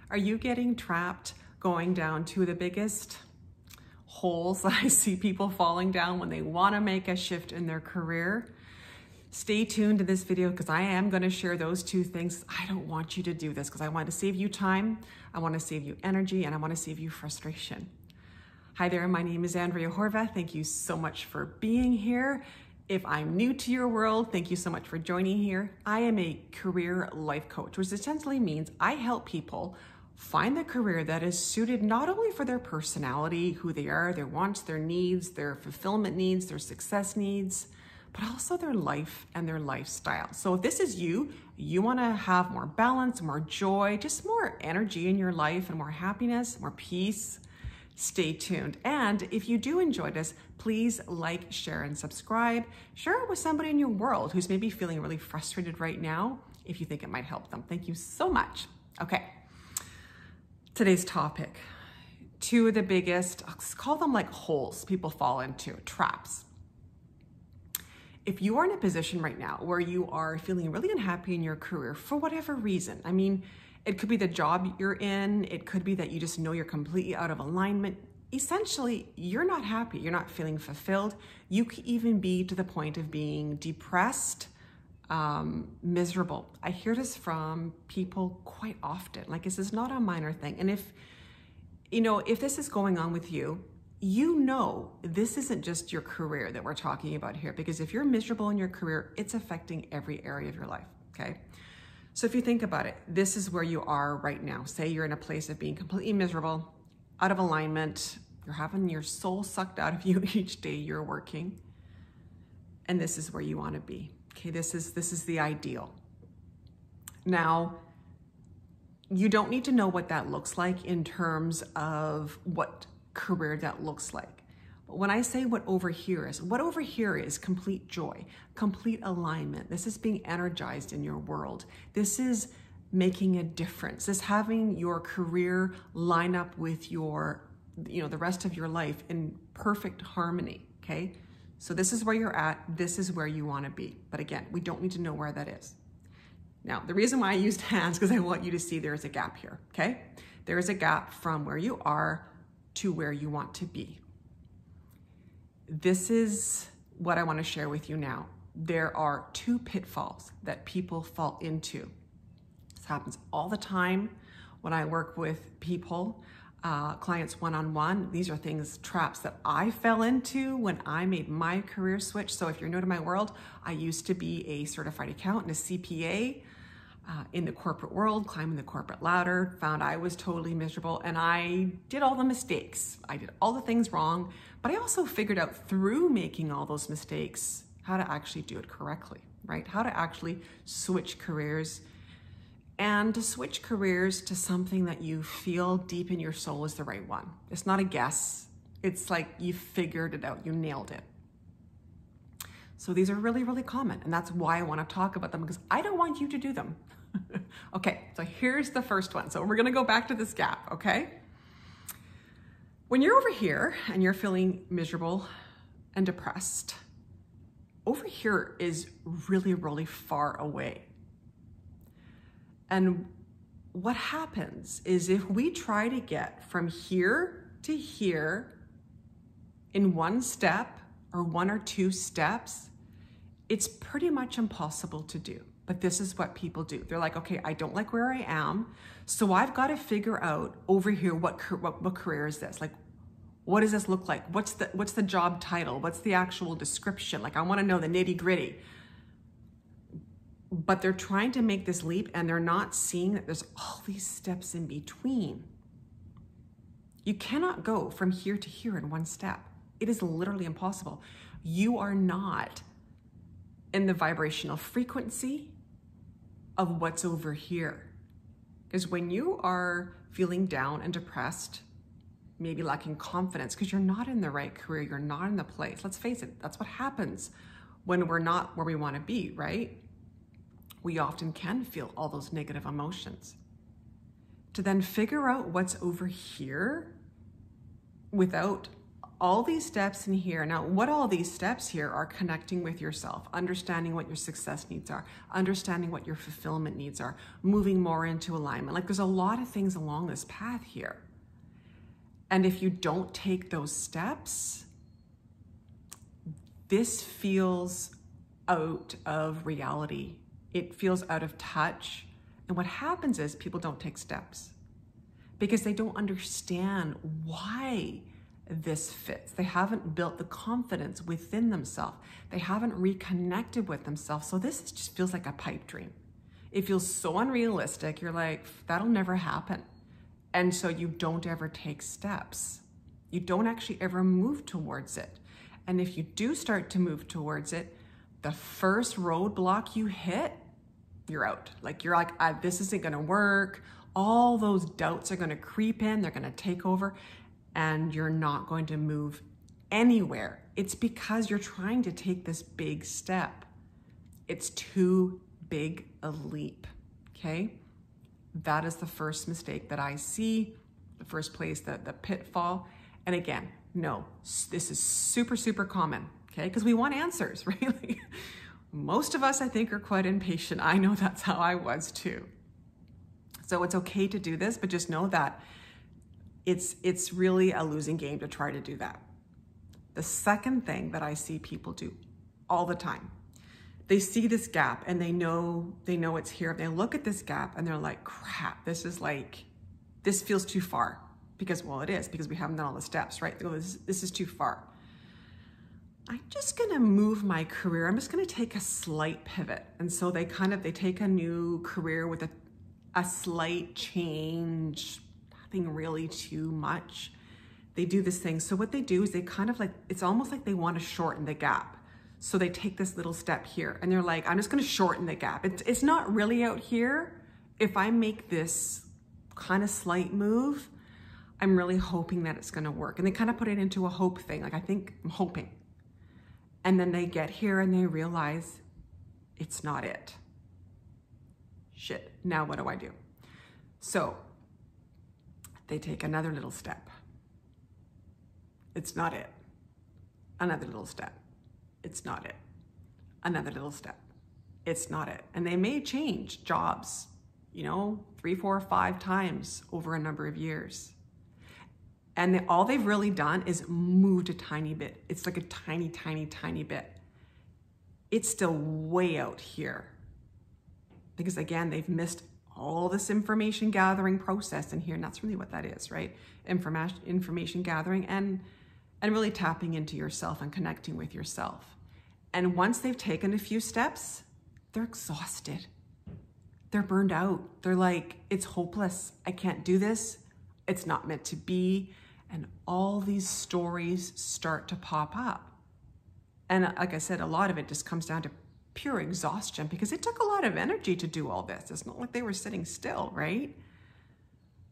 Are you getting trapped going down to the biggest holes that I see people falling down when they want to make a shift in their career? Stay tuned to this video because I am going to share those two things. I don't want you to do this because I want to save you time, I want to save you energy, and I want to save you frustration. Hi there, my name is Andrea Horvath. Thank you so much for being here. If I'm new to your world, thank you so much for joining here. I am a career life coach, which essentially means I help people find the career that is suited not only for their personality, who they are, their wants, their needs, their fulfillment needs, their success needs, but also their life and their lifestyle. So if this is you want to have more balance, more joy, just more energy in your life and more happiness, more peace, stay tuned. And if you do enjoy this, please like, share, and subscribe. Share it with somebody in your world who's maybe feeling really frustrated right now if you think it might help them. Thank you so much. Okay, today's topic. Two of the biggest, I'll call them like holes people fall into, traps. If you are in a position right now where you are feeling really unhappy in your career for whatever reason, I mean, it could be the job you're in, it could be that you just know you're completely out of alignment. Essentially, you're not happy, you're not feeling fulfilled. You could even be to the point of being depressed, miserable. I hear this from people quite often. Like, this is not a minor thing. And if this is going on with you, you know this isn't just your career that we're talking about here, because if you're miserable in your career, it's affecting every area of your life, okay? So if you think about it, this is where you are right now. Say you're in a place of being completely miserable, out of alignment, you're having your soul sucked out of you each day you're working, and this is where you want to be, okay? This is the ideal. Now, you don't need to know what that looks like in terms of what career that looks like. But when I say what over here is complete joy, complete alignment. This is being energized in your world. This is making a difference. This having your career line up with your, the rest of your life in perfect harmony, okay? So this is where you're at. This is where you want to be. But again, we don't need to know where that is. Now, the reason why I used hands, because I want you to see there is a gap here, okay? There is a gap from where you are to where you want to be. This is what I want to share with you now. There are two pitfalls that people fall into. This happens all the time when I work with people, clients one-on-one. These are traps that I fell into when I made my career switch. So if you're new to my world, I used to be a certified accountant, a CPA, in the corporate world, climbing the corporate ladder, found I was totally miserable, and I did all the mistakes. I did all the things wrong, but I also figured out through making all those mistakes how to actually do it correctly, right? How to actually switch careers, and to switch careers to something that you feel deep in your soul is the right one. It's not a guess. It's like you figured it out, you nailed it. So these are really, really common, and that's why I want to talk about them, because I don't want you to do them. Okay, so here's the first one. So we're going to go back to this gap, okay? When you're over here and you're feeling miserable and depressed, over here is really, really far away. And what happens is if we try to get from here to here in one step or one or two steps, it's pretty much impossible to do. But this is what people do. They're like, okay, I don't like where I am, so I've got to figure out over here what career is this? Like, what does this look like? What's the job title? What's the actual description? Like, I want to know the nitty-gritty. But they're trying to make this leap, and they're not seeing that there's all these steps in between. You cannot go from here to here in one step. It is literally impossible. You are not in the vibrational frequency of what's over here. Because when you are feeling down and depressed, maybe lacking confidence because you're not in the right career, you're not in the place. Let's face it, that's what happens when we're not where we want to be, right? We often can feel all those negative emotions. To then figure out what's over here without all these steps in here. Now, what all these steps here are connecting with yourself, understanding what your success needs are, understanding what your fulfillment needs are, moving more into alignment. Like there's a lot of things along this path here. And if you don't take those steps, this feels out of reality. It feels out of touch. And what happens is people don't take steps because they don't understand why this fits. They haven't built the confidence within themselves. They haven't reconnected with themselves. So this just feels like a pipe dream. It feels so unrealistic. You're like, that'll never happen. And so you don't ever take steps. You don't actually ever move towards it. And if you do start to move towards it, the first roadblock you hit, you're out. Like you're like, this isn't gonna work. All those doubts are gonna creep in, they're gonna take over, and you're not going to move anywhere. It's because you're trying to take this big step. It's too big a leap, okay? That is the first mistake that I see, the first place, the pitfall. And again, no, this is super, super common, okay? Because we want answers, right? Like, most of us, I think, are quite impatient. I know that's how I was too. So it's okay to do this, but just know that it's really a losing game to try to do that. The second thing that I see people do all the time, they see this gap and they know it's here. They look at this gap and they're like, crap, this feels too far. Because, well, it is, because we haven't done all the steps, right? They go, this is too far. I'm just gonna move my career. I'm just gonna take a slight pivot. And so they take a new career with a slight change, nothing really too much. They do this thing. So what they do is they kind of like, it's almost like they want to shorten the gap. So they take this little step here and they're like, I'm just gonna shorten the gap. It's not really out here. If I make this kind of slight move, I'm really hoping that it's gonna work. And they kind of put it into a hope thing. Like, I'm hoping. And then they get here and they realize it's not it. Shit, now what do I do? So they take another little step. It's not it. Another little step. It's not it. Another little step. It's not it. And they may change jobs, 3, 4, 5 times over a number of years. And all they've really done is moved a tiny bit. It's like a tiny, tiny, tiny bit. It's still way out here. Because again, they've missed all this information gathering process in here. And that's really what that is, right? Information gathering and really tapping into yourself and connecting with yourself. And once they've taken a few steps, they're exhausted. They're burned out. They're like, it's hopeless. I can't do this. It's not meant to be. And all these stories start to pop up. And like I said, a lot of it just comes down to pure exhaustion because it took a lot of energy to do all this. It's not like they were sitting still, right?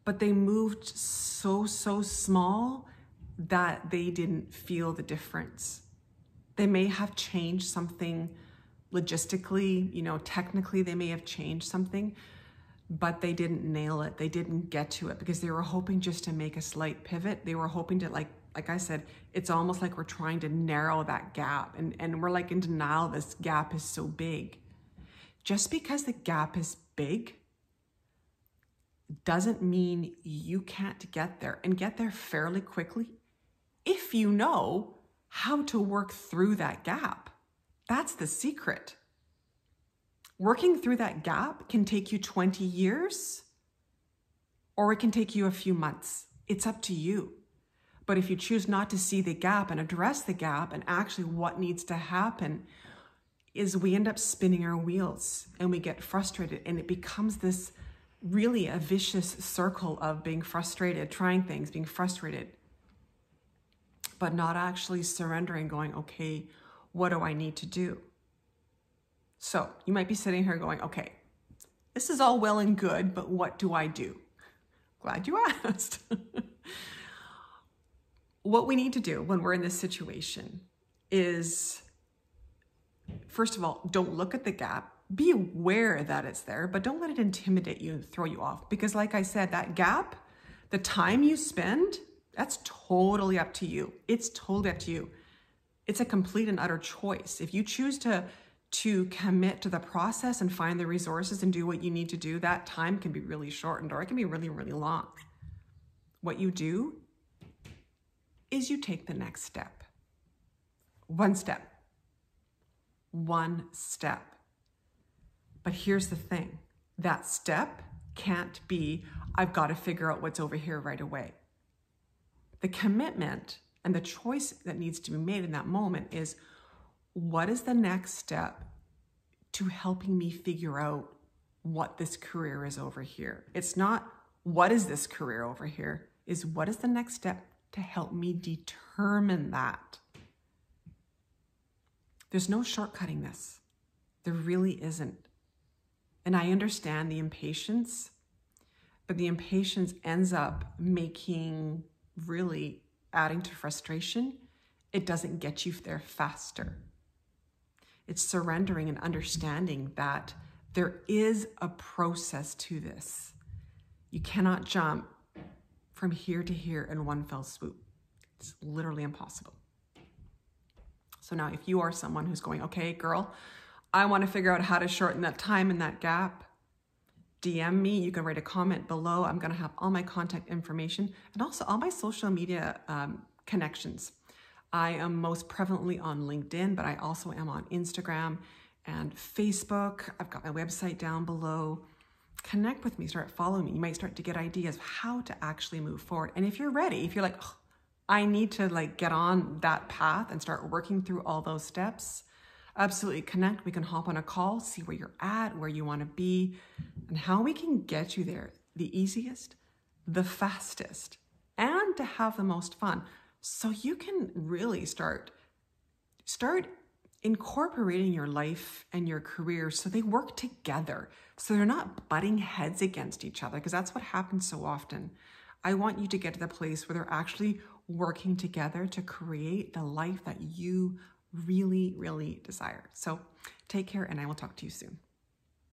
But they moved so small that they didn't feel the difference. They may have changed something logistically, technically they may have changed something, but they didn't nail it. They didn't get to it because they were hoping just to make a slight pivot. They were hoping to, like I said, it's almost like we're trying to narrow that gap and we're like in denial this gap is so big. Just because the gap is big doesn't mean you can't get there and get there fairly quickly if you know how to work through that gap. That's the secret. Working through that gap can take you 20 years or it can take you a few months. It's up to you. But if you choose not to see the gap and address the gap and actually what needs to happen is we end up spinning our wheels and we get frustrated and it becomes this really a vicious circle of being frustrated, trying things, being frustrated, but not actually surrendering, going, okay, what do I need to do? So you might be sitting here going, okay, this is all well and good, but what do I do? Glad you asked. What we need to do when we're in this situation is, first of all, don't look at the gap. Be aware that it's there, but don't let it intimidate you and throw you off. Because like I said, that gap, the time you spend, That's totally up to you. It's totally up to you. It's a complete and utter choice. If you choose to commit to the process and find the resources and do what you need to do, that time can be really shortened, or it can be really, really long. What you do is you take the next step. One step. One step. But here's the thing. That step can't be, I've got to figure out what's over here right away. The commitment and the choice that needs to be made in that moment is, what is the next step to helping me figure out what this career is over here? It's not, what is this career over here? Is what is the next step to help me determine that? There's no shortcutting this. There really isn't. And I understand the impatience, but the impatience ends up really adding to frustration. It doesn't get you there faster. It's surrendering and understanding that there is a process to this. You cannot jump from here to here in one fell swoop. It's literally impossible. So now if you are someone who's going, okay, girl, I want to figure out how to shorten that time and that gap, DM me. You can write a comment below. I'm going to have all my contact information and also all my social media connections. I am most prevalently on LinkedIn, but I also am on Instagram and Facebook. I've got my website down below. Connect with me, start following me. You might start to get ideas of how to actually move forward. And if you're ready, if you're like, oh, I need to get on that path and start working through all those steps, absolutely connect. We can hop on a call, see where you're at, where you want to be, and how we can get you there the easiest, the fastest, and to have the most fun. So you can really start incorporating your life and your career so they work together. So they're not butting heads against each other, because that's what happens so often. I want you to get to the place where they're actually working together to create the life that you really, really desire. So take care, and I will talk to you soon.